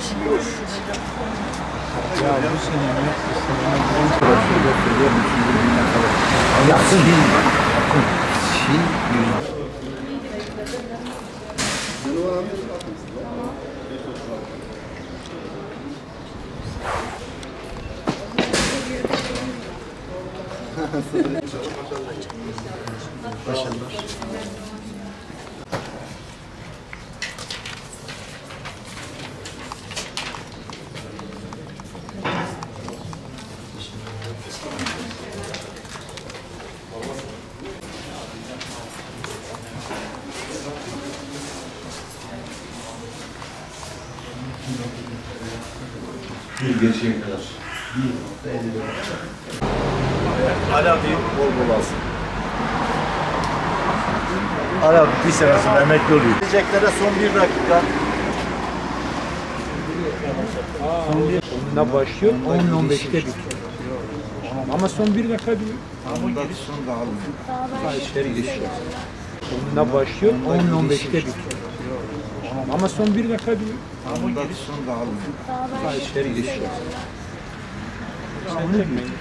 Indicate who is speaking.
Speaker 1: Ya bu sene yapsın değil. Başarılar.
Speaker 2: Bir geçeye kadar. Ali abi bol bol alsın. Ali abi bir sene sonra emekli oluyor. Diyeceklere son 1 dakika.
Speaker 1: Onunla başlıyor, 10-15'te bitiyor. Ama son 1 dakika diyor.
Speaker 2: Bundan sonra dağılın.
Speaker 1: İşleri geçiyor. Onunla başlıyor, 10-15'te bitiyor. Ama son 1 dakika diyor.
Speaker 2: Bundan sonra dağılın.
Speaker 1: İşleri geçiyor. Sen ne diyorsun?